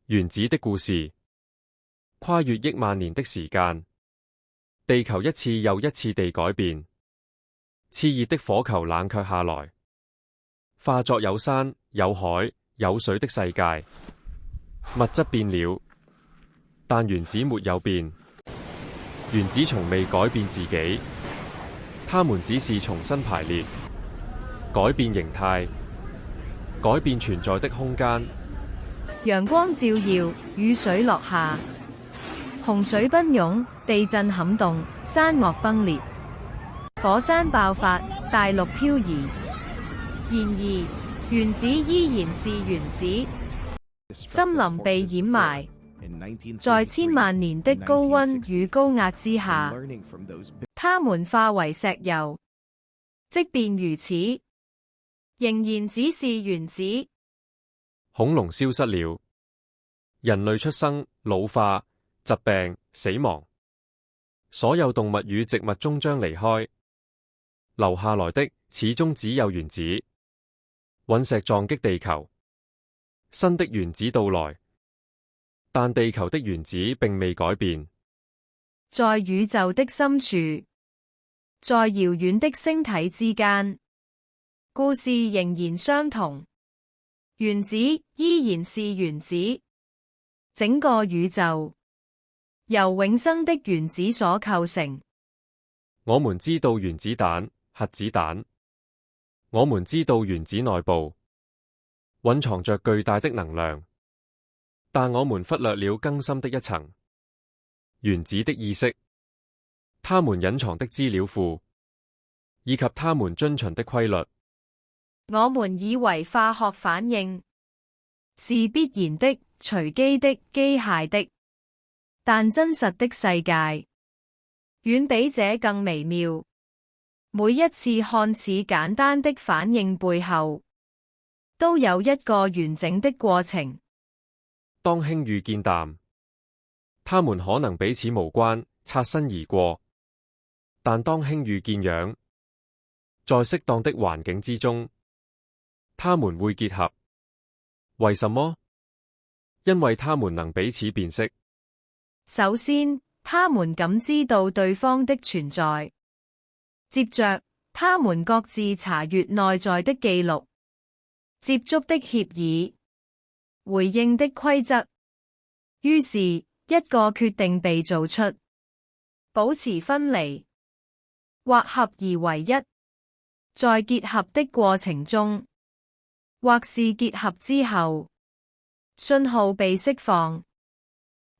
原子的故事，跨越億萬年的時間，地球一次又一次地改變，熾熱的火球冷卻下來，化作有山有海有水的世界。物質變了，但原子沒有變，原子從未改變自己，它們只是重新排列，改變形態，改變存在的空間。陽光照耀，雨水落下，洪水奔湧，地震撼動，山岳崩裂，火山爆發，大陸漂移。然而，原子依然是原子。森林被掩埋，在千萬年的高溫與高壓之下，它們化為石油。即便如此，仍然只是原子。恐龍消失了，人類出生、老化、疾病、死亡，所有動物與植物終將離開，留下來的始終只有原子。隕石撞擊地球，新的原子到來，但地球的原子並未改變。在宇宙的深處，在遙遠的星體之間，故事仍然相同。原子依然是原子，整個宇宙由永生的原子所構成。我們知道原子彈、核子彈，我們知道原子內部蘊藏着巨大的能量，但我們忽略了更深的一層，原子的意識，它們隱藏的資料庫，以及它們遵循的規律。我們以為化學反應是必然的、隨機的、機械的，但真實的世界遠比這更微妙。每一次看似簡單的反應背後，都有一個完整的過程。當氫遇見氮，它們可能彼此無關，擦身而過，但當氫遇見氧，在適當的環境之中，它們會結合。為什麼？因為它們能彼此辨識。首先，它們感知到對方的存在；接着，它們各自查閱內在的記錄、接觸的協議、回應的規則。於是，一個決定被做出：保持分離，或合而為一。在結合的過程中，或是結合之後，信號被釋放，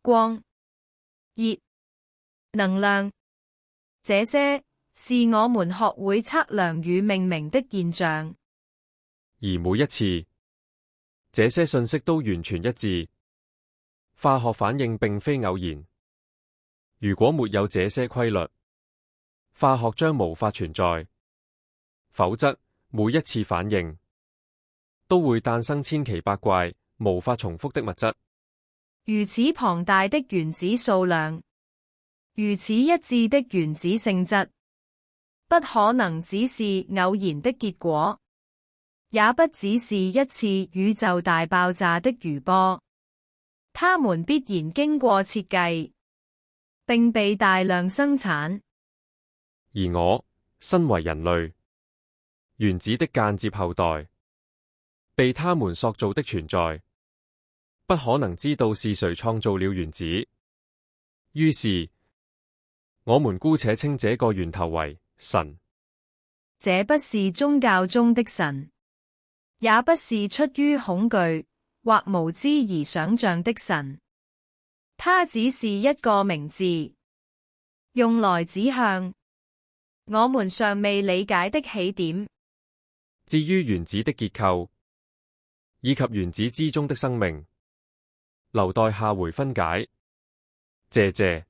光、熱、能量，這些是我們學會測量與命名的現象。而每一次，這些信息都完全一致。化學反應並非偶然。如果沒有這些規律，化學將無法存在。否則，每一次反應都會誕生千奇百怪、無法重複的物質。如此龐大的原子數量，如此一致的原子性質，不可能只是偶然的結果，也不只是一次宇宙大爆炸的餘波。它們必然經過設計，並被大量生產。而我，身為人類，原子的間接後代，被他們塑造的存在，不可能知道是誰創造了原子。於是，我們姑且稱這個源頭為神。這不是宗教中的神，也不是出於恐懼或無知而想象的神。它只是一個名字，用來指向我們尚未理解的起點。至於原子的結構，以及原子之中的生命，留待下回分解。謝謝。